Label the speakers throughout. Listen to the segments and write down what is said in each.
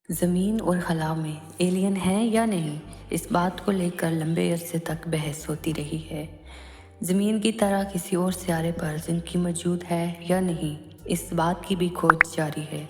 Speaker 1: زمین اور خلا میں ایلین ہیں یا نہیں، اس بات کو لے کر لمبے عرصے تک بحث ہوتی رہی ہے۔ زمین کی طرح کسی اور سیارے پر زندگی موجود ہے یا نہیں، اس بات کی بھی کھوج جاری ہے۔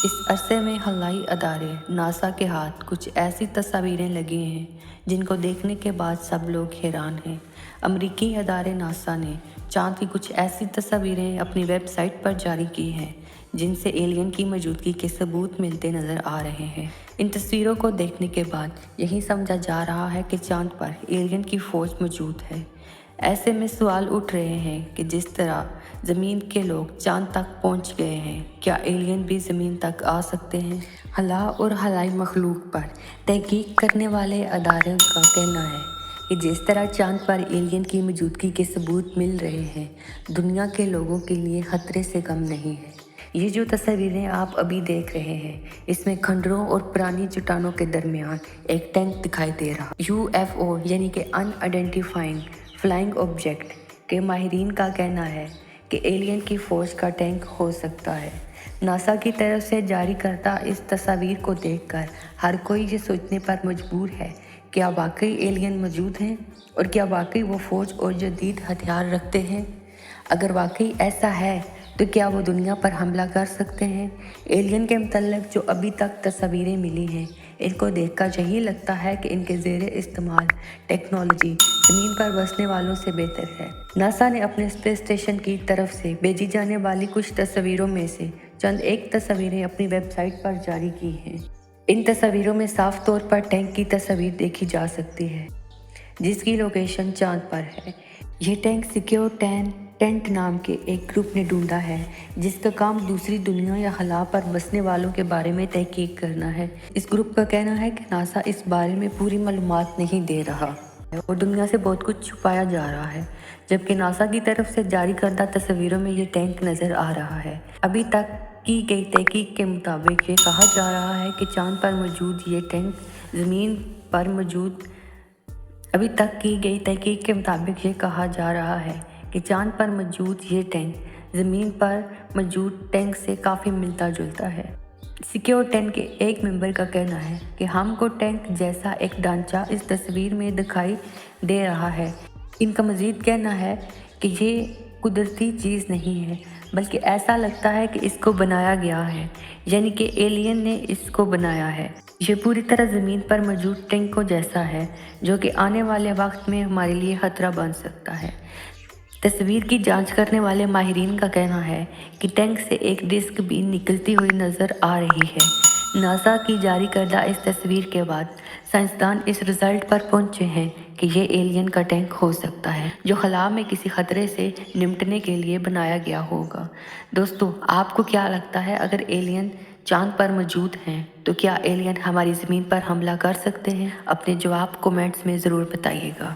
Speaker 1: اس عرصے میں خلائی ادارے ناسا کے ہاتھ کچھ ایسی تصاویریں لگی ہیں جن کو دیکھنے کے بعد سب لوگ حیران ہیں۔ امریکی ادارے ناسا نے چاند کی کچھ ایسی تصاویریں اپنی ویب سائٹ پر جاری کی ہیں جن سے ایلین کی موجودگی کے ثبوت ملتے نظر آ رہے ہیں۔ ان تصویروں کو دیکھنے کے بعد یہی سمجھا جا رہا ہے کہ چاند پر ایلین کی فوج موجود ہے۔ ایسے میں سوال اٹھ رہے ہیں کہ جس طرح زمین کے لوگ چاند تک پہنچ گئے ہیں، کیا ایلین بھی زمین تک آ سکتے ہیں؟ خلا اور خلائی مخلوق پر تحقیق کرنے والے اداروں کا کہنا ہے کہ جس طرح چاند پر ایلین کی موجودگی کے ثبوت مل رہے ہیں، دنیا کے لوگوں کے لیے خطرے سے کم نہیں ہے۔ یہ جو تصاویریں آپ ابھی دیکھ رہے ہیں، اس میں کھنڈروں اور پرانی چٹانوں کے درمیان ایک ٹینک دکھائی دے رہا۔ UFO یعنی کہ ان آئیڈینٹیفائنگ فلائنگ آبجیکٹ کے ماہرین کا کہنا ہے کہ ایلین کی فوج کا ٹینک ہو سکتا ہے۔ ناسا کی طرف سے جاری کردہ اس تصاویر کو دیکھ کر ہر کوئی یہ سوچنے پر مجبور ہے، کیا واقعی ایلین موجود ہیں اور کیا واقعی وہ فوج اور جدید ہتھیار رکھتے ہیں؟ اگر واقعی ایسا ہے تو کیا وہ دنیا پر حملہ کر سکتے ہیں؟ ایلین کے متعلق جو ابھی تک تصاویریں ملی ہیں، ان کو دیکھ کر یہی لگتا ہے کہ ان کے زیر استعمال ٹیکنالوجی زمین پر بسنے والوں سے بہتر ہے۔ ناسا نے اپنے اسپیس اسٹیشن کی طرف سے بھیجی جانے والی کچھ تصاویروں میں سے چند ایک تصاویریں اپنی ویب سائٹ پر جاری کی ہیں۔ ان تصاویروں میں صاف طور پر ٹینک کی تصویر دیکھی جا سکتی ہے جس کی لوکیشن چاند پر ہے۔ یہ ٹینک سیکیور ٹینٹ نام کے ایک گروپ نے ڈھونڈا ہے جس کا کام دوسری دنیا یا خلا پر بسنے والوں کے بارے میں تحقیق کرنا ہے۔ اس گروپ کا کہنا ہے کہ ناسا اس بارے میں پوری معلومات نہیں دے رہا اور دنیا سے بہت کچھ چھپایا جا رہا ہے، جبکہ ناسا کی طرف سے جاری کردہ تصویروں میں یہ ٹینک نظر آ رہا ہے۔ ابھی تک کی گئی تحقیق کے مطابق یہ کہا جا رہا ہے کہ چاند پر موجود یہ ٹینک زمین پر موجود ابھی تک کی گئی تحقیق کے مطابق یہ کہا جا رہا ہے کہ چاند پر موجود یہ ٹینک زمین پر موجود ٹینک سے کافی ملتا جلتا ہے۔ سیکیور ٹینٹ کے ایک ممبر کا کہنا ہے کہ ہم کو ٹینک جیسا ایک ڈھانچہ اس تصویر میں دکھائی دے رہا ہے۔ ان کا مزید کہنا ہے کہ یہ قدرتی چیز نہیں ہے، بلکہ ایسا لگتا ہے کہ اس کو بنایا گیا ہے، یعنی کہ ایلین نے اس کو بنایا ہے۔ یہ پوری طرح زمین پر موجود ٹینکوں جیسا ہے، جو کہ آنے والے وقت میں ہمارے لیے خطرہ بن سکتا ہے۔ تصویر کی جانچ کرنے والے ماہرین کا کہنا ہے کہ ٹینک سے ایک ڈسک بھی نکلتی ہوئی نظر آ رہی ہے۔ ناسا کی جاری کردہ اس تصویر کے بعد سائنسدان اس رزلٹ پر پہنچے ہیں کہ یہ ایلین کا ٹینک ہو سکتا ہے جو خلا میں کسی خطرے سے نمٹنے کے لیے بنایا گیا ہوگا۔ دوستو، آپ کو کیا لگتا ہے، اگر ایلین چاند پر موجود ہیں تو کیا ایلین ہماری زمین پر حملہ کر سکتے ہیں؟ اپنے جواب کومنٹس میں ضرور بتائیے گا۔